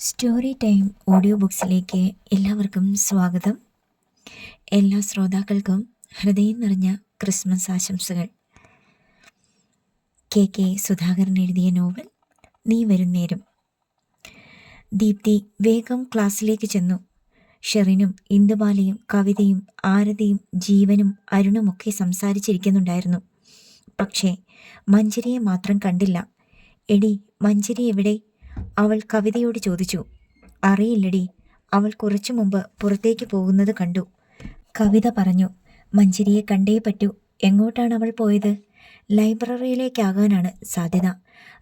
Story time audio ബുക്സിലേക്ക് എല്ലാവർക്കും സ്വാഗതം. എല്ലാ ശ്രോതാക്കൾക്കും ഹൃദയം നിറഞ്ഞ ക്രിസ്മസ് ആശംസകൾ. കെ സുധാകരൻ എഴുതിയ നോവൽ നീ വരുന്നേരം. ദീപ്തി വേഗം ക്ലാസ്സിലേക്ക് ചെന്നു. ഷെറിനും ഇന്ദുബാലയും കവിതയും ആരതിയും ജീവനും അരുണുമൊക്കെ സംസാരിച്ചിരിക്കുന്നുണ്ടായിരുന്നു. പക്ഷേ മഞ്ജരിയെ മാത്രം കണ്ടില്ല. എടി, മഞ്ജരി എവിടെ? അവൾ കവിതയോട് ചോദിച്ചു. അറിയില്ലടി, അവൾ കുറച്ചു മുമ്പ് പുറത്തേക്ക് പോകുന്നത് കണ്ടു. കവിത പറഞ്ഞു. മഞ്ജരിയെ കണ്ടേ പറ്റൂ. എങ്ങോട്ടാണ് അവൾ പോയത്? ലൈബ്രറിയിലേക്കാകാനാണ് സാധ്യത.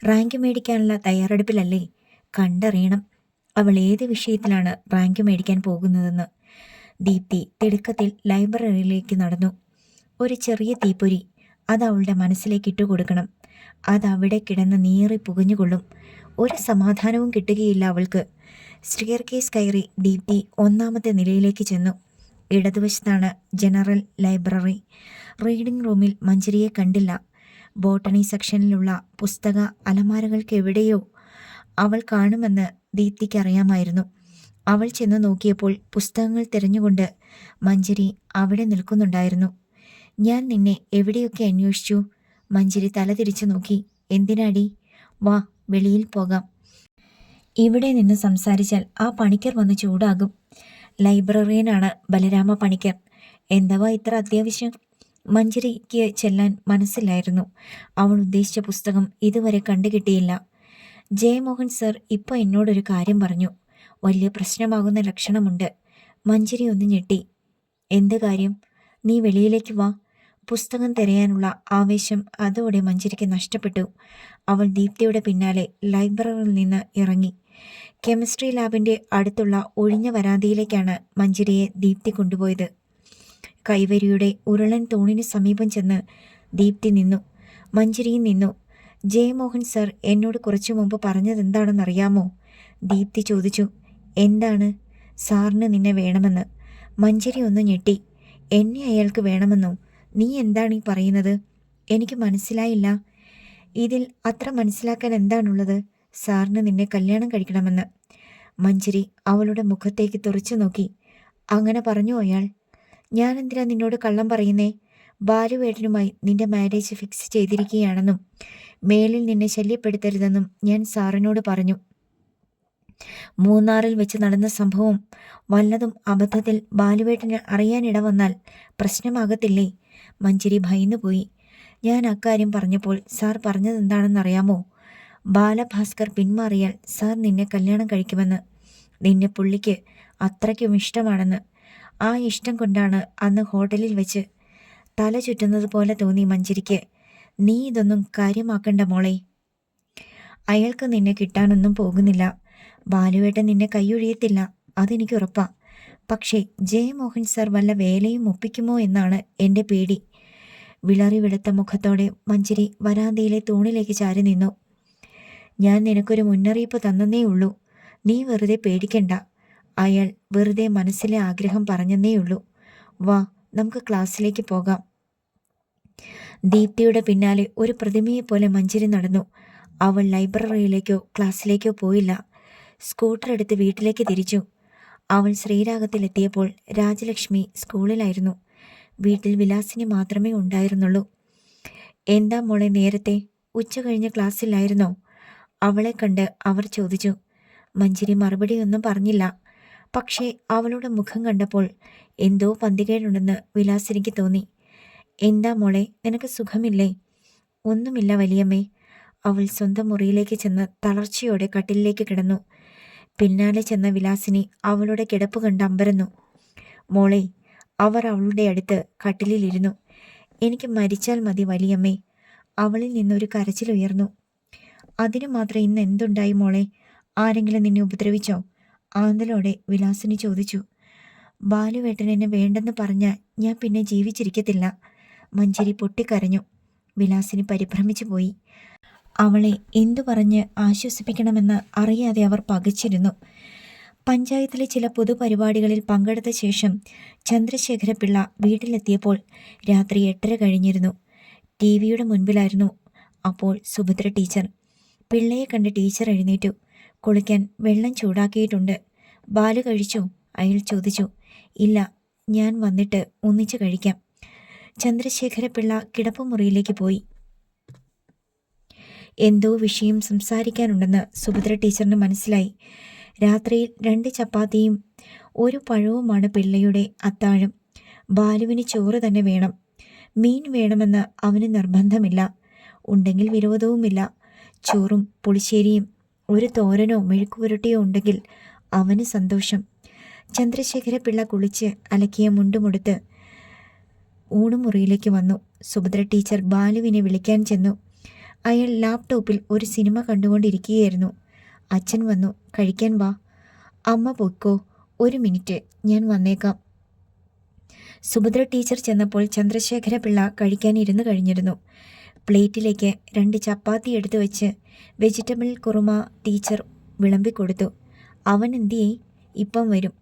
റാങ്ക് മേടിക്കാനുള്ള തയ്യാറെടുപ്പിലല്ലേ? കണ്ടറിയണം അവൾ ഏത് വിഷയത്തിലാണ് റാങ്ക് മേടിക്കാൻ പോകുന്നതെന്ന്. ദീപ്തി തിടുക്കത്തിൽ ലൈബ്രറിയിലേക്ക് നടന്നു. ഒരു ചെറിയ തീപ്പൊരി അത് അവളുടെ മനസ്സിലേക്ക് ഇട്ടുകൊടുക്കണം. അതവിടെ കിടന്ന് നീറി പുകഞ്ഞുകൊള്ളും. ഒരു സമാധാനവും കിട്ടുകയില്ല അവൾക്ക്. സ്റ്റെയർ കേസ് കയറി ദീപ്തി 1ാമത്തെ നിലയിലേക്ക് ചെന്നു. ഇടതുവശത്താണ് ജനറൽ ലൈബ്രറി. റീഡിംഗ് റൂമിൽ മഞ്ജരിയെ കണ്ടില്ല. ബോട്ടണി സെക്ഷനിലുള്ള പുസ്തക അലമാരകൾക്ക് എവിടെയോ അവൾ കാണുമെന്ന് ദീപ്തിക്ക് അറിയാമായിരുന്നു. അവൾ ചെന്ന് നോക്കിയപ്പോൾ പുസ്തകങ്ങൾ തിരഞ്ഞുകൊണ്ട് മഞ്ജരി അവിടെ നിൽക്കുന്നുണ്ടായിരുന്നു. ഞാൻ നിന്നെ എവിടെയൊക്കെ അന്വേഷിച്ചു. മഞ്ജരി തല തിരിച്ചു നോക്കി. എന്തിനാടി? വാ, വെളിയിൽ പോകാം. ഇവിടെ നിന്ന് സംസാരിച്ചാൽ ആ പണിക്കർ വന്ന് ചൂടാകും. ലൈബ്രറിയനാണ് ബലരാമ പണിക്കർ. എന്തുവാ ഇത്ര അത്യാവശ്യം? മഞ്ജരിക്ക് ചെല്ലാൻ മനസ്സിലായിരുന്നു. അവൾ ഉദ്ദേശിച്ച പുസ്തകം ഇതുവരെ കണ്ടുകിട്ടിയില്ല. ജയമോഹൻ സർ ഇപ്പോൾ എന്നോടൊരു കാര്യം പറഞ്ഞു. വലിയ പ്രശ്നമാകുന്ന ലക്ഷണമുണ്ട്. മഞ്ജരി ഒന്ന് ഞെട്ടി. എന്ത് കാര്യം? നീ വെളിയിലേക്ക് വാ. പുസ്തകം തിരയാനുള്ള ആവേശം അതോടെ മഞ്ജരിക്ക് നഷ്ടപ്പെട്ടു. അവൾ ദീപ്തിയുടെ പിന്നാലെ ലൈബ്രറിയിൽ നിന്ന് ഇറങ്ങി. കെമിസ്ട്രി ലാബിൻ്റെ അടുത്തുള്ള ഒഴിഞ്ഞ വരാന്തയിലേക്കാണ് മഞ്ജരിയെ ദീപ്തി കൊണ്ടുപോയത്. കൈവരിയുടെ ഉരുളൻ തൂണിന് സമീപം ചെന്ന് ദീപ്തി നിന്നു. മഞ്ജരിയും നിന്നു. ജയമോഹൻ സർ എന്നോട് കുറച്ചു മുമ്പ് പറഞ്ഞതെന്താണെന്നറിയാമോ? ദീപ്തി ചോദിച്ചു. എന്താണ്? സാറിന് നിന്നെ വേണമെന്ന്. മഞ്ജരി ഒന്ന് ഞെട്ടി. എന്നെ അയാൾക്ക് വേണമെന്നോ? നീ എന്താണ് ഈ പറയുന്നത്? എനിക്ക് മനസ്സിലായില്ല. ഇതിൽ അത്ര മനസ്സിലാക്കാൻ എന്താണുള്ളത്? സാറിന് നിന്നെ കല്യാണം കഴിക്കണമെന്ന്. മഞ്ജരി അവളുടെ മുഖത്തേക്ക് തുറച്ചു നോക്കി. അങ്ങനെ പറഞ്ഞു അയാൾ? ഞാനെന്തിനാ നിന്നോട് കള്ളം പറയുന്നേ? ബാലുവേട്ടനുമായി നിന്റെ മാരേജ് ഫിക്സ് ചെയ്തിരിക്കുകയാണെന്നും മേലിൽ നിന്നെ ശല്യപ്പെടുത്തരുതെന്നും ഞാൻ സാറിനോട് പറഞ്ഞു. മൂന്നാറിൽ വെച്ച് നടന്ന സംഭവം വല്ലതും അബദ്ധത്തിൽ ബാലുവേട്ടന് അറിയാനിട വന്നാൽ പ്രശ്നമാകത്തില്ലേ? മഞ്ജരി ഭയന്നുപോയി. ഞാൻ അക്കാര്യം പറഞ്ഞപ്പോൾ സാർ പറഞ്ഞതെന്താണെന്നറിയാമോ? ബാലഭാസ്കർ പിന്മാറിയാൽ സാർ നിന്നെ കല്യാണം കഴിക്കുമെന്ന്. നിന്നെ പുള്ളിക്ക് അത്രയ്ക്കും ഇഷ്ടമാണെന്ന്. ആ ഇഷ്ടം കൊണ്ടാണ് അന്ന് ഹോട്ടലിൽ വെച്ച്. തല ചുറ്റുന്നത് പോലെ തോന്നി മഞ്ജരിക്ക്. നീ ഇതൊന്നും കാര്യമാക്കണ്ട മോളെ. അയാൾക്ക് നിന്നെ കിട്ടാനൊന്നും പോകുന്നില്ല. ബാലുവേട്ടൻ നിന്നെ കൈയൊഴിയത്തില്ല, അതെനിക്ക് ഉറപ്പാ. പക്ഷേ ജയമോഹൻ സർ വല്ല വേലയും ഒപ്പിക്കുമോ എന്നാണ് എൻ്റെ പേടി. വിളറി വെളുത്ത മുഖത്തോടെ മഞ്ജരി വരാന്തയിലെ തൂണിലേക്ക് ചാരി നിന്നു. ഞാൻ നിനക്കൊരു മുന്നറിയിപ്പ് തന്നേ ഉള്ളൂ. നീ വെറുതെ പേടിക്കണ്ട. അയാൾ വെറുതെ മനസ്സിലെ ആഗ്രഹം പറഞ്ഞെന്നേയുള്ളൂ. വാ, നമുക്ക് ക്ലാസ്സിലേക്ക് പോകാം. ദീപ്തിയുടെ പിന്നാലെ ഒരു പ്രതിമയെപ്പോലെ മഞ്ജരി നടന്നു. അവൾ ലൈബ്രറിയിലേക്കോ ക്ലാസ്സിലേക്കോ പോയില്ല. സ്കൂട്ടർ എടുത്ത് വീട്ടിലേക്ക് തിരിച്ചു. അവൾ ശ്രീരാഗത്തിലെത്തിയപ്പോൾ രാജലക്ഷ്മി സ്കൂളിലായിരുന്നു. വീട്ടിൽ വിലാസിനി മാത്രമേ ഉണ്ടായിരുന്നുള്ളൂ. എന്താ മോളെ നേരത്തെ? ഉച്ച കഴിഞ്ഞ് ക്ലാസ്സിലായിരുന്നോ? അവളെ കണ്ട് അവർ ചോദിച്ചു. മഞ്ജരി മറുപടിയൊന്നും പറഞ്ഞില്ല. പക്ഷേ അവളുടെ മുഖം കണ്ടപ്പോൾ എന്തോ പന്തികേടുണ്ടെന്ന് വിലാസിനിക്ക് തോന്നി. എന്താ മോളെ, നിനക്ക് സുഖമില്ലേ? ഒന്നുമില്ല വലിയമ്മേ. അവൾ സ്വന്തം മുറിയിലേക്ക് ചെന്ന് തളർച്ചയോടെ കട്ടിലിലേക്ക് കിടന്നു. പിന്നാലെ ചെന്ന വിലാസിനി അവളുടെ കിടപ്പ് കണ്ട് അമ്പരന്നു. മോളെ, അവർ അവളുടെ അടുത്ത് കട്ടിലിരുന്നു. എനിക്ക് മരിച്ചാൽ മതി വലിയമ്മേ. അവളിൽ നിന്നൊരു കരച്ചിലുയർന്നു. അതിനു മാത്രം ഇന്ന് എന്തുണ്ടായി മോളെ? ആരെങ്കിലും നിന്നെ ഉപദ്രവിച്ചോ? ആന്തലോടെ വിലാസിനി ചോദിച്ചു. ബാലുവേട്ടൻ എന്നെ വേണ്ടെന്ന് പറഞ്ഞാൽ ഞാൻ പിന്നെ ജീവിച്ചിരിക്കത്തില്ല. മഞ്ജരി പൊട്ടിക്കരഞ്ഞു. വിലാസിനി പരിഭ്രമിച്ചു പോയി. അവളെ എന്തു പറഞ്ഞ് ആശ്വസിപ്പിക്കണമെന്ന് അറിയാതെ അവർ പകച്ചിരുന്നു. പഞ്ചായത്തിലെ ചില പൊതുപരിപാടികളിൽ പങ്കെടുത്ത ശേഷം ചന്ദ്രശേഖരപിള്ള വീട്ടിലെത്തിയപ്പോൾ രാത്രി 8:30 കഴിഞ്ഞിരുന്നു. ടിവിയുടെ മുൻപിലായിരുന്നു അപ്പോൾ സുഭദ്ര ടീച്ചർ. പിള്ളയെ കണ്ട് ടീച്ചർ എഴുന്നേറ്റു. കുളിക്കാൻ വെള്ളം ചൂടാക്കിയിട്ടുണ്ട്. ബാലു കഴിച്ചോ? അയാൾ ചോദിച്ചു. ഇല്ല, ഞാൻ വന്നിട്ട് ഒന്നിച്ച് കഴിക്കാം. ചന്ദ്രശേഖരപിള്ള കിടപ്പുമുറിയിലേക്ക് പോയി. എന്തോ വിഷയം സംസാരിക്കാനുണ്ടെന്ന് സുഭദ്ര ടീച്ചറിന് മനസ്സിലായി. രാത്രിയിൽ 2 ചപ്പാത്തിയും 1 പഴവുമാണ് പിള്ളയുടെ അത്താഴം. ബാലുവിന് ചോറ് തന്നെ വേണം. മീൻ വേണമെന്ന് അവന് നിർബന്ധമില്ല. ഉണ്ടെങ്കിൽ വിരോധവുമില്ല. ചോറും പുളിശ്ശേരിയും 1 തോരനോ മെഴുക്കുപുരട്ടിയോ ഉണ്ടെങ്കിൽ അവന് സന്തോഷം. ചന്ദ്രശേഖരപിള്ള കുളിച്ച് അലക്കിയ മുണ്ടുമുടുത്ത് ഊണുമുറിയിലേക്ക് വന്നു. സുഭദ്ര ടീച്ചർ ബാലുവിനെ വിളിക്കാൻ ചെന്നു. അയാൾ ലാപ്ടോപ്പിൽ ഒരു സിനിമ കണ്ടുകൊണ്ടിരിക്കുകയായിരുന്നു. അച്ഛൻ വന്നു. കഴിക്കാൻ വാ. അമ്മ പൊയ്ക്കോ, 1 മിനിറ്റ്, ഞാൻ വന്നേക്കാം. സുഭദ്ര ടീച്ചർ ചെന്നപ്പോൾ ചന്ദ്രശേഖരപിള്ള കഴിക്കാൻ ഇരുന്ന് കഴിഞ്ഞിരുന്നു. പ്ലേറ്റിലേക്ക് 2 ചപ്പാത്തി എടുത്തു വെച്ച് വെജിറ്റബിൾ കുറുമ ടീച്ചർ വിളമ്പിക്കൊടുത്തു. അവൻ എന്തിയേ? ഇപ്പം വരും.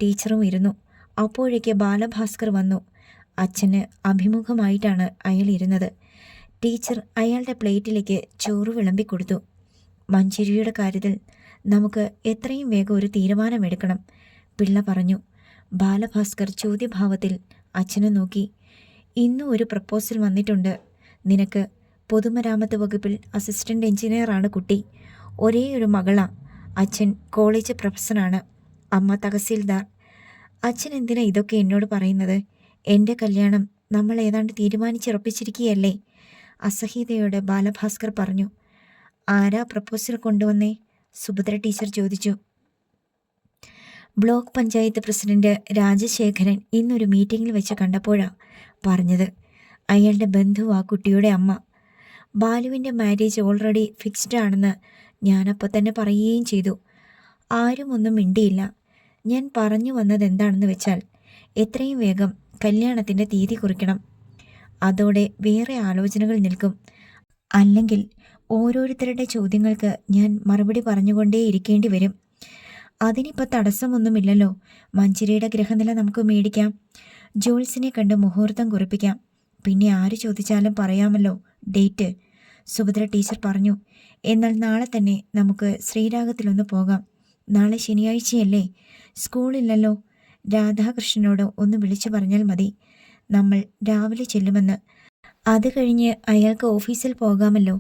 ടീച്ചറും ഇരുന്നു. അപ്പോഴേക്ക് ബാലഭാസ്കർ വന്നു. അച്ഛന് അഭിമുഖമായിട്ടാണ് അയാൾ ഇരുന്നത്. ടീച്ചർ അയാളുടെ പ്ലേറ്റിലേക്ക് ചോറ് വിളമ്പിക്കൊടുത്തു. മഞ്ചരിയുടെ കാര്യത്തിൽ നമുക്ക് എത്രയും വേഗം ഒരു തീരുമാനമെടുക്കണം, പിള്ള പറഞ്ഞു. ബാലഭാസ്കർ ചോദ്യഭാവത്തിൽ അച്ഛനെ നോക്കി. ഇന്നും ഒരു പ്രപ്പോസൽ വന്നിട്ടുണ്ട്. നിനക്ക് പൊതുമരാമത്ത് വകുപ്പിൽ അസിസ്റ്റൻ്റ് എഞ്ചിനീയറാണ് കുട്ടി. ഒരേ ഒരു മകളാ. അച്ഛൻ കോളേജ് പ്രൊഫസറാണ്, അമ്മ തഹസീൽദാർ. അച്ഛൻ എന്തിനാ ഇതൊക്കെ എന്നോട് പറയുന്നത്? എൻ്റെ കല്യാണം നമ്മൾ ഏതാണ്ട് തീരുമാനിച്ചുറപ്പിച്ചിരിക്കുകയല്ലേ? അസഹ്യതയോടെ ബാലഭാസ്കർ പറഞ്ഞു. ആരാ പ്രപ്പോസൽ കൊണ്ടുവന്നേ? സുഭദ്ര ടീച്ചർ ചോദിച്ചു. ബ്ലോക്ക് പഞ്ചായത്ത് പ്രസിഡന്റ് രാജശേഖരൻ ഇന്നൊരു മീറ്റിങ്ങിൽ വെച്ച് കണ്ടപ്പോഴാ പറഞ്ഞത്. അയാളുടെ ബന്ധുവാ കുട്ടിയുടെ അമ്മ. ബാലുവിൻ്റെ മാരേജ് ഓൾറെഡി ഫിക്സ്ഡ് ആണെന്ന് ഞാനപ്പോൾ തന്നെ പറയുകയും ചെയ്തു. ആരും ഒന്നും മിണ്ടിയില്ല. ഞാൻ പറഞ്ഞു വന്നത് എന്താണെന്ന് വെച്ചാൽ എത്രയും വേഗം കല്യാണത്തിൻ്റെ തീയതി കുറിക്കണം. അതോടെ വേറെ ആലോചനകൾ നിൽക്കും. അല്ലെങ്കിൽ ഓരോരുത്തരുടെ ചോദ്യങ്ങൾക്ക് ഞാൻ മറുപടി പറഞ്ഞുകൊണ്ടേ ഇരിക്കേണ്ടി വരും. അതിനിപ്പോൾ തടസ്സമൊന്നുമില്ലല്ലോ. മഞ്ചരിയുടെ ഗ്രഹനില നമുക്ക് മേടിക്കാം. ജോൾസിനെ കണ്ട് മുഹൂർത്തം കുറിപ്പിക്കാം. പിന്നെ ആര് ചോദിച്ചാലും പറയാമല്ലോ ഡേറ്റ്, സുഭദ്ര ടീച്ചർ പറഞ്ഞു. എന്നാൽ നാളെ തന്നെ നമുക്ക് ശ്രീരാഗത്തിലൊന്ന് പോകാം. നാളെ ശനിയാഴ്ചയല്ലേ, സ്കൂളില്ലല്ലോ. രാധാകൃഷ്ണനോട് ഒന്ന് വിളിച്ചു പറഞ്ഞാൽ മതി. നമ്മൾ രാവിലെ ചെല്ലുമെന്ന്. അത് കഴിഞ്ഞ് അയാൾക്ക് ഓഫീസിൽ പോകാമല്ലോ.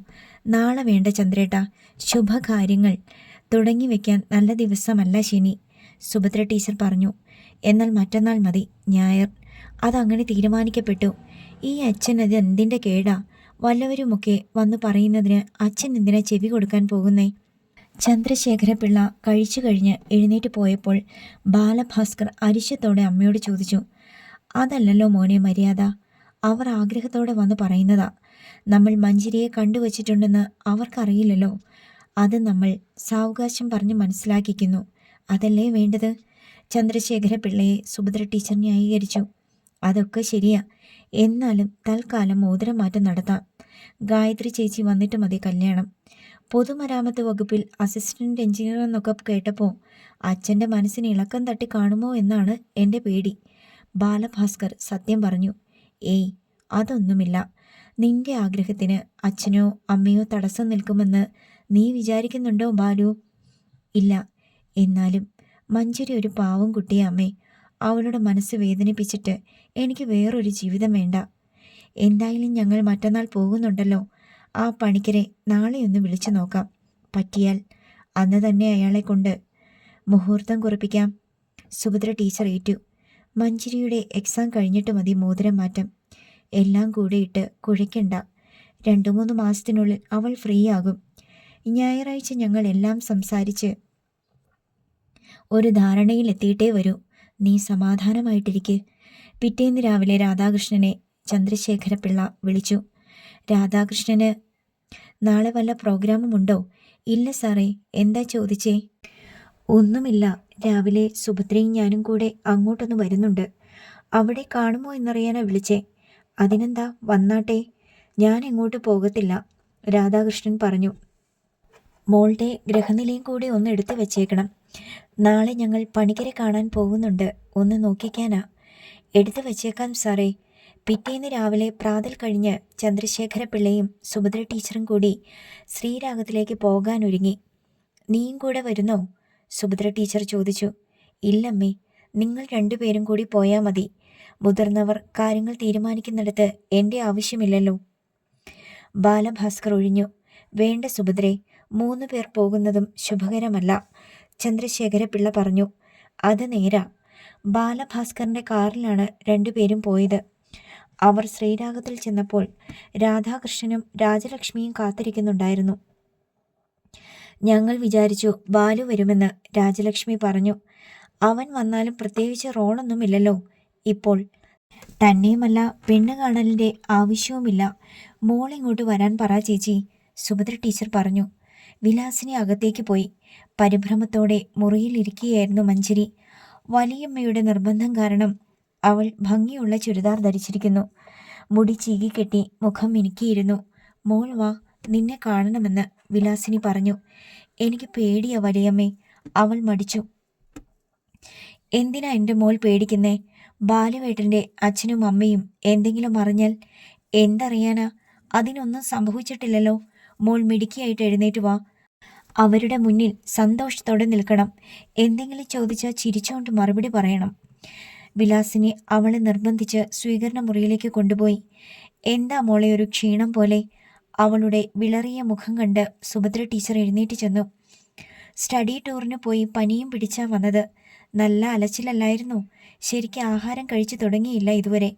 നാളെ വേണ്ട ചന്ദ്രേട്ട, ശുഭകാര്യങ്ങൾ തുടങ്ങി വയ്ക്കാൻ നല്ല ദിവസമല്ല ശനി, സുഭദ്ര ടീച്ചർ പറഞ്ഞു. എന്നാൽ മറ്റന്നാൾ മതി, ഞായർ. അതങ്ങനെ തീരുമാനിക്കപ്പെട്ടു. ഈ അച്ഛൻ അത് എന്തിൻ്റെ കേടാ? വല്ലവരുമൊക്കെ വന്നു പറയുന്നതിന് അച്ഛൻ എന്തിനാ ചെവി കൊടുക്കാൻ പോകുന്നേ? ചന്ദ്രശേഖരപിള്ള കഴിച്ചു കഴിഞ്ഞ് എഴുന്നേറ്റ് പോയപ്പോൾ ബാലഭാസ്കർ അരിശത്തോടെ അമ്മയോട് ചോദിച്ചു. അതല്ലല്ലോ മോനെ മര്യാദ. അവർ ആഗ്രഹത്തോടെ വന്ന് പറയുന്നതാ. നമ്മൾ മഞ്ചരിയെ കണ്ടുവച്ചിട്ടുണ്ടെന്ന് അവർക്കറിയില്ലല്ലോ. അത് നമ്മൾ സാവകാശം പറഞ്ഞ് മനസ്സിലാക്കിക്കുന്നു. അതല്ലേ വേണ്ടത്? ചന്ദ്രശേഖരപിള്ളയെ സുഭദ്ര ടീച്ചർ ന്യായീകരിച്ചു. അതൊക്കെ ശരിയാ. എന്നാലും തൽക്കാലം മോതിരമാറ്റം നടത്താം. ഗായത്രി ചേച്ചി വന്നിട്ട് മതി കല്യാണം. പൊതുമരാമത്ത് വകുപ്പിൽ അസിസ്റ്റൻ്റ് എഞ്ചിനീയർ എന്നൊക്കെ കേട്ടപ്പോൾ അച്ഛൻ്റെ മനസ്സിന് ഇളക്കം തട്ടി കാണുമോ എന്നാണ് എൻ്റെ പേടി, ബാലഭാസ്കർ സത്യം പറഞ്ഞു. ഏയ്, അതൊന്നുമില്ല. നിന്റെ ആഗ്രഹത്തിന് അച്ഛനോ അമ്മയോ തടസ്സം നിൽക്കുമെന്ന് നീ വിചാരിക്കുന്നുണ്ടോ ബാലു? ഇല്ല. എന്നാലും മഞ്ചരി ഒരു പാവം കുട്ടിയെ അമ്മേ. അവളുടെ മനസ്സ് വേദനിപ്പിച്ചിട്ട് എനിക്ക് വേറൊരു ജീവിതം വേണ്ട. എന്തായാലും ഞങ്ങൾ മറ്റന്നാൾ പോകുന്നുണ്ടല്ലോ. ആ പണിക്കരെ നാളെ ഒന്ന് വിളിച്ചു നോക്കാം. പറ്റിയാൽ അന്ന് തന്നെ അയാളെ കൊണ്ട് മുഹൂർത്തം കുറിപ്പിക്കാം. സുഭദ്ര ടീച്ചർ ഏറ്റു. മഞ്ചരിയുടെ എക്സാം കഴിഞ്ഞിട്ട് മതി മോതിരം മാറ്റം. എല്ലാം കൂടെ ഇട്ട് കുഴയ്ക്കണ്ട. 2-3 മാസത്തിനുള്ളിൽ അവൾ ഫ്രീ ആകും. ഞായറാഴ്ച ഞങ്ങൾ എല്ലാം സംസാരിച്ച് ഒരു ധാരണയിൽ എത്തിയിട്ടേ വരൂ. നീ സമാധാനമായിട്ടിരിക്കെ. പിറ്റേന്ന് രാവിലെ രാധാകൃഷ്ണനെ ചന്ദ്രശേഖരപിള്ള വിളിച്ചു. രാധാകൃഷ്ണന് നാളെ വല്ല പ്രോഗ്രാമും ഉണ്ടോ? ഇല്ല സാറേ. എന്താ ചോദിച്ചേ? ഒന്നുമില്ല. രാവിലെ സുഭദ്രയും ഞാനും കൂടെ അങ്ങോട്ടൊന്ന് വരുന്നുണ്ട്. അവിടെ കാണുമോ എന്നറിയാനാ വിളിച്ചേ. അതിനെന്താ, വന്നാട്ടെ. ഞാൻ എങ്ങോട്ട് പോകത്തില്ല, രാധാകൃഷ്ണൻ പറഞ്ഞു. മോളുടെ ഗ്രഹനിലയും കൂടി ഒന്ന് എടുത്തു വെച്ചേക്കണം. നാളെ ഞങ്ങൾ പണിക്കരെ കാണാൻ പോകുന്നുണ്ട്. ഒന്ന് നോക്കിക്കാനാ. എടുത്തു വച്ചേക്കാം സാറേ. പിറ്റേന്ന് രാവിലെ പ്രാതൽ കഴിഞ്ഞ് ചന്ദ്രശേഖരപിള്ളയും സുഭദ്ര ടീച്ചറും കൂടി ശ്രീരാഗത്തിലേക്ക് പോകാനൊരുങ്ങി. നീയും കൂടെ വരുന്നോ? സുഭദ്ര ടീച്ചർ ചോദിച്ചു. ഇല്ലമ്മേ, നിങ്ങൾ രണ്ടുപേരും കൂടി പോയാൽ മതി. മുതിർന്നവർ കാര്യങ്ങൾ തീരുമാനിക്കുന്നിടത്ത് എൻ്റെ ആവശ്യമില്ലല്ലോ. ബാലഭാസ്കർ ഒഴിഞ്ഞു. വേണ്ട സുഭദ്രേ, 3 പേർ പോകുന്നതും ശുഭകരമല്ല, ചന്ദ്രശേഖരപിള്ള പറഞ്ഞു. അത് നേരാ. ബാലഭാസ്കറിന്റെ കാറിലാണ് രണ്ടുപേരും പോയത്. അവർ ശ്രീരാഗത്തിൽ ചെന്നപ്പോൾ രാധാകൃഷ്ണനും രാജലക്ഷ്മിയും കാത്തിരിക്കുന്നുണ്ടായിരുന്നു. ഞങ്ങൾ വിചാരിച്ചു ബാലു വരുമെന്ന്, രാജലക്ഷ്മി പറഞ്ഞു. അവൻ വന്നാലും പ്രത്യേകിച്ച് റോളൊന്നുമില്ലല്ലോ ഇപ്പോൾ. തന്നെയുമല്ല, പെണ്ണ് കാണലിൻ്റെ ആവശ്യവുമില്ല. മോളിങ്ങോട്ട് വരാൻ പറ ചേച്ചി, സുഭദ്ര ടീച്ചർ പറഞ്ഞു. വിലാസിനി അകത്തേക്ക് പോയി. പരിഭ്രമത്തോടെ മുറിയിലിരിക്കുകയായിരുന്നു മഞ്ജരി. വലിയമ്മയുടെ നിർബന്ധം കാരണം അവൾ ഭംഗിയുള്ള ചുരിദാർ ധരിച്ചിരിക്കുന്നു. മുടി ചീകിക്കെട്ടി മുഖം മിനുക്കിയിരുന്നു. മോൾ വാ, നിന്നെ കാണണമെന്ന് വിലാസിനി പറഞ്ഞു. എനിക്ക് പേടിയാ വലിയമ്മേ, അവൾ മടിച്ചു. എന്തിനാ എൻ്റെ മോൾ പേടിക്കുന്നേ? ബാലുവേട്ടൻ്റെ അച്ഛനും അമ്മയും എന്തെങ്കിലും അറിഞ്ഞാൽ? എന്തറിയാനാ? അതിനൊന്നും സംഭവിച്ചിട്ടില്ലല്ലോ. മോൾ മിടുക്കിയായിട്ട് എഴുന്നേറ്റ് വാ. അവരുടെ മുന്നിൽ സന്തോഷത്തോടെ നിൽക്കണം. എന്തെങ്കിലും ചോദിച്ചാൽ ചിരിച്ചുകൊണ്ട് മറുപടി പറയണം. വിലാസിനി അവളെ നിർബന്ധിച്ച് സ്വീകരണ മുറിയിലേക്ക് കൊണ്ടുപോയി. എന്താ മോളെ ഒരു ക്ഷീണം പോലെ? അവളുടെ വിളറിയ മുഖം കണ്ട് സുഭദ്ര ടീച്ചർ എഴുന്നേറ്റ് ചെന്നു. സ്റ്റഡി ടൂറിന് പോയി പനിയും പിടിച്ചാ വന്നത്. നല്ല അലച്ചിലല്ലായിരുന്നു. ശരിക്കും ആഹാരം കഴിച്ചു തുടങ്ങിയില്ല ഇതുവരെ,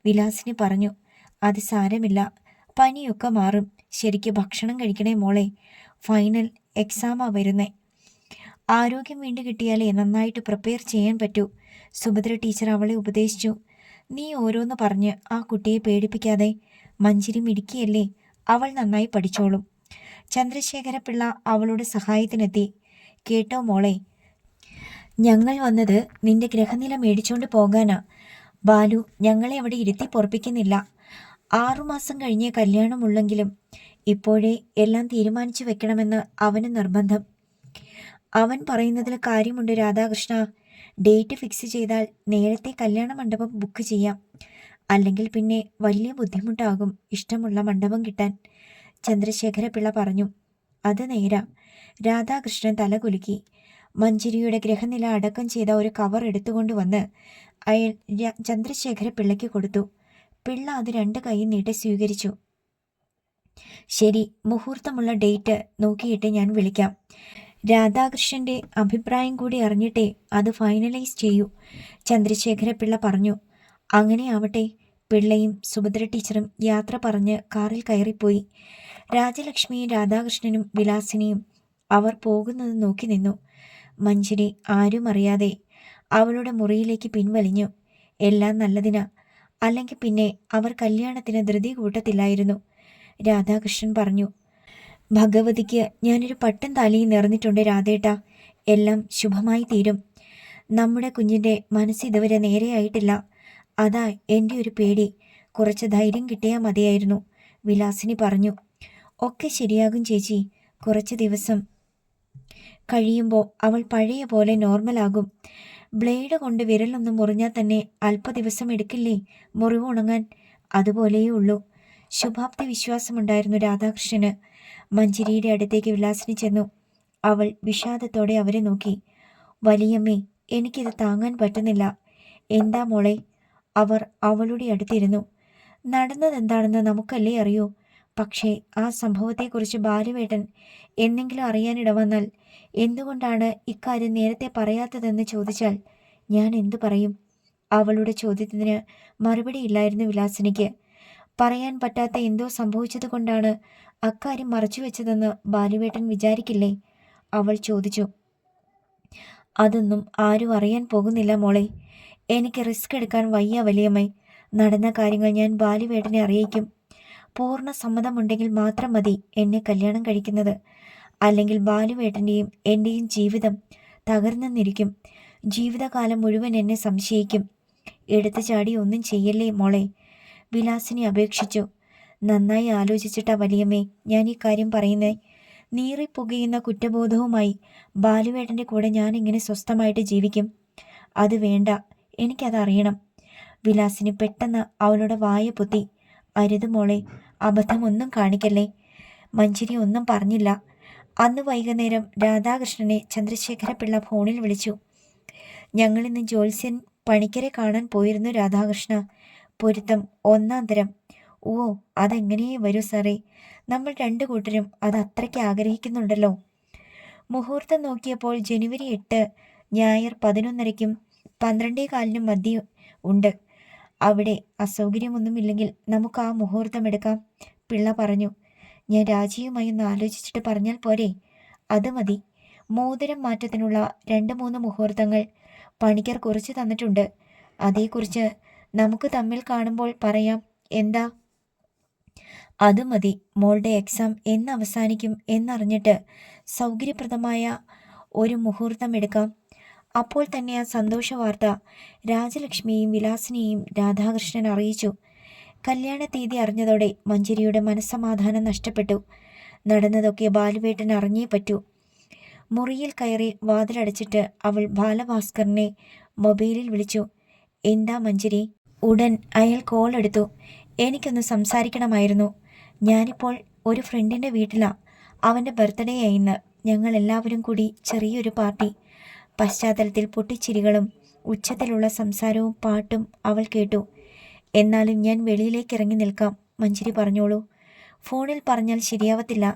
വിലാസിനി പറഞ്ഞു. അത് സാരമില്ല, പനിയൊക്കെ മാറും. ശരിക്ക് ഭക്ഷണം കഴിക്കണേ മോളെ. ഫൈനൽ എക്സാമാ വരുന്നേ. ആരോഗ്യം വീണ്ടു കിട്ടിയാലേ നന്നായിട്ട് പ്രിപ്പയർ ചെയ്യാൻ പറ്റൂ, സുഭദ്ര ടീച്ചർ അവളെ ഉപദേശിച്ചു. നീ ഓരോന്ന് പറഞ്ഞ് ആ കുട്ടിയെ പേടിപ്പിക്കാതെ. മഞ്ജരി മിടുക്കിയല്ലേ, അവൾ നന്നായി പഠിച്ചോളും. ചന്ദ്രശേഖരപിള്ള അവളുടെ സഹായത്തിനെത്തി. കേട്ടോ മോളെ, ഞങ്ങൾ വന്നത് നിന്റെ ഗ്രഹനില മേടിച്ചോണ്ട് പോകാനാ. ബാലു ഞങ്ങളെ അവിടെ ഇരുത്തി പൊറപ്പിക്കുന്നില്ല. 6 മാസം കഴിഞ്ഞേ കല്യാണമുള്ളെങ്കിലും ഇപ്പോഴേ എല്ലാം തീരുമാനിച്ചു വെക്കണമെന്ന് അവന് നിർബന്ധം. അവൻ പറയുന്നതിൽ കാര്യമുണ്ട് രാധാകൃഷ്ണ. ഡേറ്റ് ഫിക്സ് ചെയ്താൽ നേരത്തെ കല്യാണ മണ്ഡപം ബുക്ക് ചെയ്യാം. അല്ലെങ്കിൽ പിന്നെ വലിയ ബുദ്ധിമുട്ടാകും ഇഷ്ടമുള്ള മണ്ഡപം കിട്ടാൻ, ചന്ദ്രശേഖരപിള്ള പറഞ്ഞു. അത് നേരാ, രാധാകൃഷ്ണൻ തലകുലുക്കി. മഞ്ജരിയുടെ ഗ്രഹനില അടക്കം ചെയ്ത ഒരു കവർ എടുത്തുകൊണ്ടുവന്ന് അയാൾ ചന്ദ്രശേഖരപിള്ളയ്ക്ക് കൊടുത്തു. പിള്ള അത് 2 കൈയും നീട്ടി സ്വീകരിച്ചു. ശരി, മുഹൂർത്തമുള്ള ഡേറ്റ് നോക്കിയിട്ട് ഞാൻ വിളിക്കാം. രാധാകൃഷ്ണന്റെ അഭിപ്രായം കൂടി അറിഞ്ഞിട്ടേ അത് ഫൈനലൈസ് ചെയ്യൂ, ചന്ദ്രശേഖരപിള്ള പറഞ്ഞു. അങ്ങനെ ആവട്ടെ. പിള്ളയും സുഭദ്ര ടീച്ചറും യാത്ര പറഞ്ഞ് കാറിൽ കയറിപ്പോയി. രാജലക്ഷ്മിയും രാധാകൃഷ്ണനും വിലാസിനിയും അവർ പോകുന്നത് നോക്കി നിന്നു. മഞ്ജരി ആരും അറിയാതെ അവളുടെ മുറിയിലേക്ക് പിൻവലിഞ്ഞു. എല്ലാം നല്ലതിനാ, അല്ലെങ്കിൽ പിന്നെ അവർ കല്യാണത്തിന് ധൃതി കൂട്ടത്തില്ലായിരുന്നു, രാധാകൃഷ്ണൻ പറഞ്ഞു. ഭഗവതിക്ക് ഞാനൊരു പട്ടും താലിയും നേർന്നിട്ടുണ്ട് രാധേട്ടാ. എല്ലാം ശുഭമായി തീരും. നമ്മുടെ കുഞ്ഞിൻ്റെ മനസ്സ് ഇതുവരെ നേരെയായിട്ടില്ല. അതാ എൻ്റെ ഒരു പേടി. കുറച്ച് ധൈര്യം കിട്ടിയാൽ മതിയായിരുന്നു, വിലാസിനി പറഞ്ഞു. ഒക്കെ ശരിയാകും ചേച്ചി. കുറച്ച് ദിവസം കഴിയുമ്പോൾ അവൾ പഴയ പോലെ നോർമലാകും. ബ്ലേഡ് കൊണ്ട് വിരലൊന്നും മുറിഞ്ഞാൽ തന്നെ അല്പ ദിവസം എടുക്കില്ലേ മുറിവ് ഉണങ്ങാൻ? അതുപോലെയേ ഉള്ളൂ. ശുഭാപ്തി വിശ്വാസമുണ്ടായിരുന്നു രാധാകൃഷ്ണന്. മഞ്ജരിയുടെ അടുത്തേക്ക് വിലാസിനി ചെന്നു. അവൾ വിഷാദത്തോടെ അവരെ നോക്കി. വലിയമ്മേ, എനിക്കിത് താങ്ങാൻ പറ്റുന്നില്ല. എന്താ മോളെ? അവർ അവളുടെ അടുത്തിരുന്നു. നടന്നതെന്താണെന്ന് നമുക്കല്ലേ അറിയൂ. പക്ഷേ ആ സംഭവത്തെക്കുറിച്ച് ബാലുവേട്ടൻ എന്തെങ്കിലും അറിയാനിട വന്നാൽ എന്തുകൊണ്ടാണ് ഇക്കാര്യം നേരത്തെ പറയാത്തതെന്ന് ചോദിച്ചാൽ ഞാൻ എന്തു പറയും? അവളുടെ ചോദ്യത്തിന് മറുപടിയില്ലായിരുന്നു വിലാസിനിക്ക്. പറയാൻ പറ്റാത്ത എന്തോ സംഭവിച്ചത് കൊണ്ടാണ് അക്കാര്യം മറച്ചുവെച്ചതെന്ന് ബാലുവേട്ടൻ വിചാരിക്കില്ലേ? അവൾ ചോദിച്ചു. അതൊന്നും ആരും അറിയാൻ പോകുന്നില്ല മോളെ. എനിക്ക് റിസ്ക് എടുക്കാൻ വയ്യ വലിയമ്മേ. നടന്ന കാര്യങ്ങൾ ഞാൻ ബാലുവേട്ടനെ അറിയിക്കും. പൂർണ്ണ സമ്മതമുണ്ടെങ്കിൽ മാത്രം മതി എന്നെ കല്യാണം കഴിക്കുന്നത്. അല്ലെങ്കിൽ ബാലുവേട്ടൻ്റെയും എൻ്റെയും ജീവിതം തകർന്നെന്നിരിക്കും. ജീവിതകാലം മുഴുവൻ എന്നെ സംശയിക്കും. എടുത്തു ചാടി ഒന്നും ചെയ്യല്ലേ മോളെ, വിലാസിനി അപേക്ഷിച്ചു. നന്നായി ആലോചിച്ചിട്ടാ വലിയമ്മേ ഞാൻ ഈ കാര്യം പറയുന്നേ. നീറിപ്പുകയുന്ന കുറ്റബോധവുമായി ബാലുവേട്ടൻ്റെ കൂടെ ഞാനിങ്ങനെ സ്വസ്ഥമായിട്ട് ജീവിക്കും? അത് വേണ്ട, എനിക്കതറിയണം. വിലാസിനി പെട്ടെന്ന് അവളുടെ വായ പൊത്തി. അരുത് മോളെ, അബദ്ധമൊന്നും കാണിക്കല്ലേ. മഞ്ജരി ഒന്നും പറഞ്ഞില്ല. അന്ന് വൈകുന്നേരം രാധാകൃഷ്ണനെ ചന്ദ്രശേഖരപിള്ള ഫോണിൽ വിളിച്ചു. ഞങ്ങളിന്ന് ജ്യോത്സ്യൻ പണിക്കരെ കാണാൻ പോയിരുന്നു രാധാകൃഷ്ണ. പൊരുത്തം ഒന്നാം തരം. ഓ, അതെങ്ങനെയേ വരൂ സാറേ. നമ്മൾ രണ്ടു കൂട്ടരും അത് അത്രയ്ക്ക് ആഗ്രഹിക്കുന്നുണ്ടല്ലോ. മുഹൂർത്തം നോക്കിയപ്പോൾ ജനുവരി 8 ഞായർ 11:30-ക്കും 12:15-നും മധ്യ ഉണ്ട്. അവിടെ അസൗകര്യമൊന്നുമില്ലെങ്കിൽ നമുക്ക് ആ മുഹൂർത്തം എടുക്കാം, പിള്ള പറഞ്ഞു. ഞാൻ രാജിയുമായി ഒന്ന് ആലോചിച്ചിട്ട് പറഞ്ഞാൽ പോരെ? അത് മതി. മോതിരം മാറ്റത്തിനുള്ള 2-3 മുഹൂർത്തങ്ങൾ പണിക്കർ കുറിച്ച് തന്നിട്ടുണ്ട്. അതേക്കുറിച്ച് നമുക്ക് തമ്മിൽ കാണുമ്പോൾ പറയാം. എന്താ? അത് മതി. മോളുടെ എക്സാം എന്ന് അവസാനിക്കും എന്നറിഞ്ഞിട്ട് സൗകര്യപ്രദമായ ഒരു മുഹൂർത്തം എടുക്കാം. അപ്പോൾ തന്നെ ആ സന്തോഷ വാർത്ത രാജലക്ഷ്മിയെയും വിലാസിനെയും രാധാകൃഷ്ണൻ അറിയിച്ചു. കല്യാണ തീയതി അറിഞ്ഞതോടെ മഞ്ജരിയുടെ മനസ്സമാധാനം നഷ്ടപ്പെട്ടു. നടന്നതൊക്കെ ബാലുവേട്ടൻ അറിഞ്ഞേ പറ്റൂ. മുറിയിൽ കയറി വാതിലടച്ചിട്ട് അവൾ ബാലഭാസ്കറിനെ മൊബൈലിൽ വിളിച്ചു. എന്താ മഞ്ജരി? ഉടൻ അയാൾ കോൾ എടുത്തു. എനിക്കൊന്ന് സംസാരിക്കണമായിരുന്നു. ഞാനിപ്പോൾ ഒരു ഫ്രണ്ടിൻ്റെ വീട്ടിലാ. അവൻ്റെ ബർത്ത്ഡേ ആയിന്ന്. ഞങ്ങൾ എല്ലാവരും കൂടി ചെറിയൊരു പാർട്ടി. പശ്ചാത്തലത്തിൽ പൊട്ടിച്ചിരികളും ഉച്ചത്തിലുള്ള സംസാരവും പാട്ടും അവൾ കേട്ടു. എന്നാലും ഞാൻ വെളിയിലേക്ക് ഇറങ്ങി നിൽക്കാം. മഞ്ജരി പറഞ്ഞോളൂ. ഫോണിൽ പറഞ്ഞാൽ ശരിയാവത്തില്ല.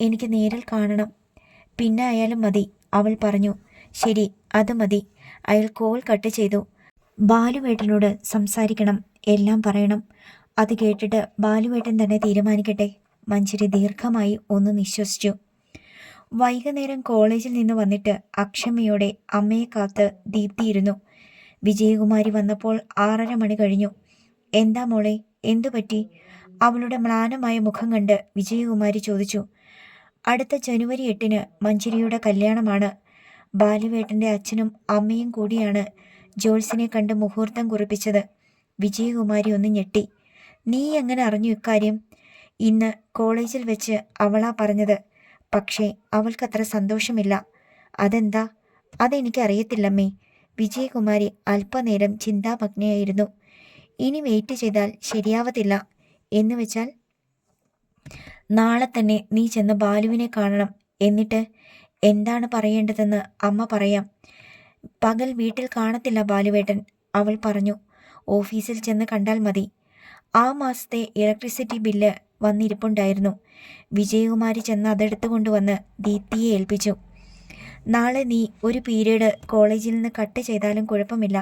എനിക്ക് നേരിൽ കാണണം. പിന്നെ ആയാലും മതി, അവൾ പറഞ്ഞു. ശരി, അത് മതി. അയാൾ കോൾ കട്ട് ചെയ്തു. ബാലുവേട്ടനോട് സംസാരിക്കണം, എല്ലാം പറയണം. അത് കേട്ടിട്ട് ബാലുവേട്ടൻ തന്നെ തീരുമാനിക്കട്ടെ. മഞ്ജരി ദീർഘമായി ഒന്ന് നിശ്വസിച്ചു. വൈകുന്നേരം കോളേജിൽ നിന്ന് വന്നിട്ട് അക്ഷമയോടെ അമ്മയെ കാത്ത് ദീപ്തിയിരുന്നു. വിജയകുമാരി വന്നപ്പോൾ 6:30 മണി കഴിഞ്ഞു. എന്താ മോളെ, എന്തു പറ്റി? അവളുടെ മ്ലാനമായ മുഖം കണ്ട് വിജയകുമാരി ചോദിച്ചു. അടുത്ത ജനുവരി 8-ന് മഞ്ജരിയുടെ കല്യാണമാണ്. ബാലുവേട്ടൻ്റെ അച്ഛനും അമ്മയും കൂടിയാണ് ജോൾസിനെ കണ്ട് മുഹൂർത്തം കുറിപ്പിച്ചത്. വിജയകുമാരി ഒന്ന് ഞെട്ടി. നീ എങ്ങനെ അറിഞ്ഞു ഇക്കാര്യം? ഇന്ന് കോളേജിൽ വെച്ച് അവളാ പറഞ്ഞത്. പക്ഷേ അവൾക്കത്ര സന്തോഷമില്ല. അതെന്താ? അതെനിക്കറിയത്തില്ലമ്മേ. വിജയകുമാരി അല്പനേരം ചിന്താമഗ്നയായിരുന്നു. ഇനി വെയിറ്റ് ചെയ്താൽ ശരിയാവത്തില്ല. എന്ന് വെച്ചാൽ? നാളെ തന്നെ നീ ചെന്ന് ബാലുവിനെ കാണണം. എന്നിട്ട് എന്താണ് പറയേണ്ടതെന്ന് അമ്മ പറയാം. പകൽ വീട്ടിൽ കാണത്തില്ല ബാലുവേട്ടൻ, അവൾ പറഞ്ഞു. ഓഫീസിൽ ചെന്ന് കണ്ടാൽ മതി. ആ മാസത്തെ ഇലക്ട്രിസിറ്റി ബില്ല് വന്നിരിപ്പുണ്ടായിരുന്നു. വിജയകുമാരി ചെന്ന് അതെടുത്തു കൊണ്ടുവന്ന് ദീപ്തിയെ ഏൽപ്പിച്ചു. നാളെ നീ ഒരു പീരീഡ് കോളേജിൽ നിന്ന് കട്ട് ചെയ്താലും കുഴപ്പമില്ല.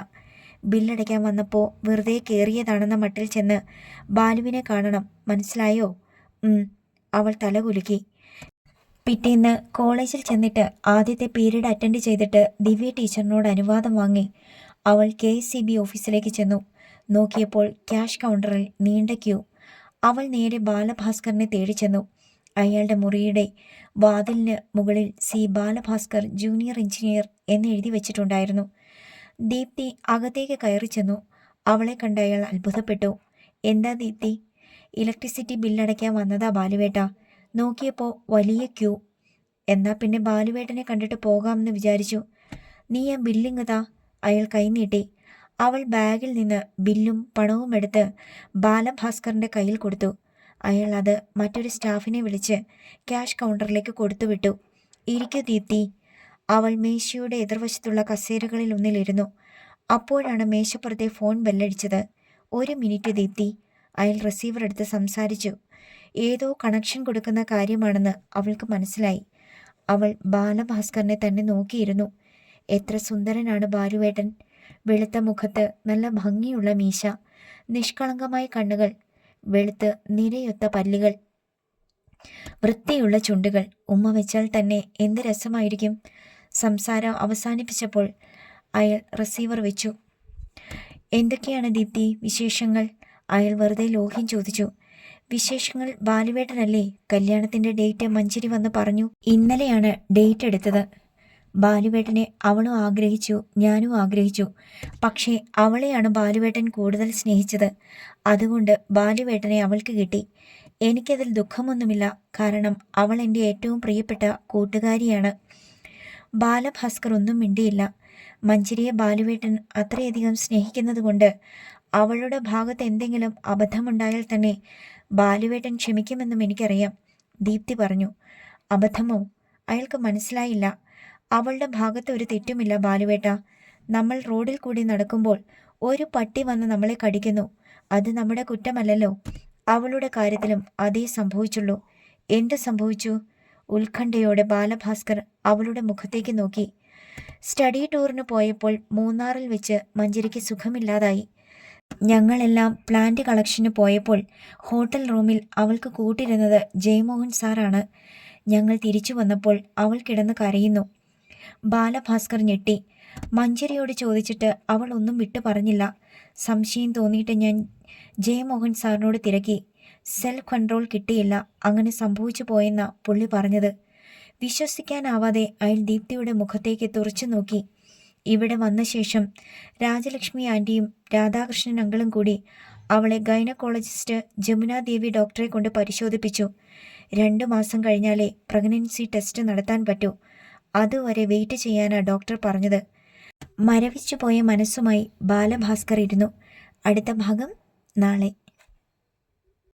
ബില്ലടയ്ക്കാൻ വന്നപ്പോൾ വെറുതെ കയറിയതാണെന്ന മട്ടിൽ ചെന്ന് ബാലുവിനെ കാണണം. മനസ്സിലായോ? അവൾ തലകുലുക്കി. പിറ്റേന്ന് കോളേജിൽ ചെന്നിട്ട് ആദ്യത്തെ പീരീഡ് അറ്റൻഡ് ചെയ്തിട്ട് ദിവ്യ ടീച്ചറിനോട് അനുവാദം വാങ്ങി അവൾ KSCB ഓഫീസിലേക്ക് ചെന്നു. നോക്കിയപ്പോൾ ക്യാഷ് കൗണ്ടറിൽ നീണ്ട ക്യൂ. അവൾ നേരെ ബാലഭാസ്കറിനെ തേടി ചെന്നു. അയാളുടെ മുറിയുടെ വാതിലിന് മുകളിൽ സി ബാലഭാസ്കർ ജൂനിയർ എഞ്ചിനീയർ എന്ന് എഴുതി വെച്ചിട്ടുണ്ടായിരുന്നു. ദീപ്തി അകത്തേക്ക് കയറി ചെന്നു. അവളെ കണ്ട് അയാൾ അത്ഭുതപ്പെട്ടു. എന്താ ദീപ്തി? ഇലക്ട്രിസിറ്റി ബില്ലടയ്ക്കാൻ വന്നതാ ബാലുവേട്ട. നോക്കിയപ്പോൾ വലിയ ക്യൂ. എന്നാൽ പിന്നെ ബാലുവേട്ടനെ കണ്ടിട്ട് പോകാമെന്ന് വിചാരിച്ചു. നീ ആ ബില്ലിങ് താ. അയാൾ കൈനീട്ടി. അവൾ ബാഗിൽ നിന്ന് ബില്ലും പണവും എടുത്ത് ബാലഭാസ്കറിൻ്റെ കയ്യിൽ കൊടുത്തു. അയാൾ അത് മറ്റൊരു സ്റ്റാഫിനെ വിളിച്ച് ക്യാഷ് കൗണ്ടറിലേക്ക് കൊടുത്തുവിട്ടു. ഇരിക്കൂ ദീപ്തി. അവൾ മേശയുടെ എതിർവശത്തുള്ള കസേരകളിൽ ഒന്നിലിരുന്നു. അപ്പോഴാണ് മേശപ്പുറത്തെ ഫോൺ ബെല്ലടിച്ചത്. 1 മിനിറ്റ് ദീപ്തി. അയാൾ റിസീവർ എടുത്ത് സംസാരിച്ചു. ഏതോ കണക്ഷൻ കൊടുക്കുന്ന കാര്യമാണെന്ന് അവൾക്ക് മനസ്സിലായി. അവൾ ബാലഭാസ്കറിനെ തന്നെ നോക്കിയിരുന്നു. എത്ര സുന്ദരനാണ് ബാലുവേട്ടൻ. വെളുത്ത മുഖത്ത് നല്ല ഭംഗിയുള്ള മീശ, നിഷ്കളങ്കമായ കണ്ണുകൾ, വെളുത്ത് നിരയൊത്ത പല്ലുകൾ, വൃത്തിയുള്ള ചുണ്ടുകൾ. ഉമ്മ വെച്ചാൽ തന്നെ എന്ത് രസമായിരിക്കും. സംസാരം അവസാനിപ്പിച്ചപ്പോൾ അയാൾ റിസീവർ വെച്ചു. എന്തൊക്കെയാണ് ദീപ്തി വിശേഷങ്ങൾ? അയാൾ വെറുതെ ലോഹ്യം ചോദിച്ചു. വിശേഷങ്ങൾ ബാലുവേട്ടനല്ലേ? കല്യാണത്തിൻ്റെ ഡേറ്റ് മഞ്ജരി വന്ന് പറഞ്ഞു. ഇന്നലെയാണ് ഡേറ്റ് എടുത്തത്. ബാലുവേട്ടനെ അവളും ആഗ്രഹിച്ചു, ഞാനും ആഗ്രഹിച്ചു. പക്ഷേ അവളെയാണ് ബാലുവേട്ടൻ കൂടുതൽ സ്നേഹിച്ചത്. അതുകൊണ്ട് ബാലുവേട്ടനെ അവൾക്ക് കിട്ടി. എനിക്കതിൽ ദുഃഖമൊന്നുമില്ല. കാരണം അവൾ എൻ്റെ ഏറ്റവും പ്രിയപ്പെട്ട കൂട്ടുകാരിയാണ്. ബാലഭാസ്കർ ഒന്നും മിണ്ടിയില്ല. മഞ്ജരിയെ ബാലുവേട്ടൻ അത്രയധികം സ്നേഹിക്കുന്നത് കൊണ്ട് അവളുടെ ഭാഗത്ത് എന്തെങ്കിലും അബദ്ധമുണ്ടായാൽ തന്നെ ബാലുവേട്ടൻ ക്ഷമിക്കുമെന്നും എനിക്കറിയാം. ദീപ്തി പറഞ്ഞു. അബദ്ധമോ? അയാൾക്ക് മനസ്സിലായില്ല. അവളുടെ ഭാഗത്ത് ഒരു തെറ്റുമില്ല ബാലുവേട്ട. നമ്മൾ റോഡിൽ കൂടി നടക്കുമ്പോൾ ഒരു പട്ടി വന്ന് നമ്മളെ കടിക്കുന്നു. അത് നമ്മുടെ കുറ്റമല്ലല്ലോ. അവളുടെ കാര്യത്തിലും അതേ സംഭവിച്ചുള്ളൂ. എന്ത് സംഭവിച്ചു? ഉത്കണ്ഠയോടെ ബാലഭാസ്കർ അവളുടെ മുഖത്തേക്ക് നോക്കി. സ്റ്റഡി ടൂറിന് പോയപ്പോൾ മൂന്നാറിൽ വെച്ച് മഞ്ജരിക്ക് സുഖമില്ലാതായി. ഞങ്ങളെല്ലാം പ്ലാന്റ് കളക്ഷന് പോയപ്പോൾ ഹോട്ടൽ റൂമിൽ അവൾക്ക് കൂട്ടിരുന്നത് ജയമോഹൻ സാറാണ്. ഞങ്ങൾ തിരിച്ചു വന്നപ്പോൾ അവൾ കിടന്ന് കരയുന്നു. ബാലഭാസ്കർ ഞെട്ടി. മഞ്ജരിയോട് ചോദിച്ചിട്ട് അവൾ ഒന്നും വിട്ടു പറഞ്ഞില്ല. സംശയം തോന്നിയിട്ട് ഞാൻ ജയമോഹൻ സാറിനോട് തിരക്കി. സെൽഫ് കൺട്രോൾ കിട്ടിയില്ല. അങ്ങനെ സംഭവിച്ചു പോയെന്ന പുള്ളി പറഞ്ഞത്. വിശ്വസിക്കാനാവാതെ അയാൾ ദീപ്തിയുടെ മുഖത്തേക്ക് തുറച്ചു നോക്കി. ഇവിടെ വന്ന ശേഷം രാജലക്ഷ്മി ആൻറ്റിയും രാധാകൃഷ്ണൻ അങ്കിളും കൂടി അവളെ ഗൈനക്കോളജിസ്റ്റ് ജമുനാദേവി ഡോക്ടറെ കൊണ്ട് പരിശോധിപ്പിച്ചു. 2 മാസം കഴിഞ്ഞാലേ പ്രഗ്നൻസി ടെസ്റ്റ് നടത്താൻ പറ്റൂ. അതുവരെ വെയിറ്റ് ചെയ്യാനാ ഡോക്ടർ പറഞ്ഞത്. മരവിച്ചു പോയ മനസ്സുമായി ബാലഭാസ്കർ ഇരുന്നു. അടുത്ത ഭാഗം നാളെ.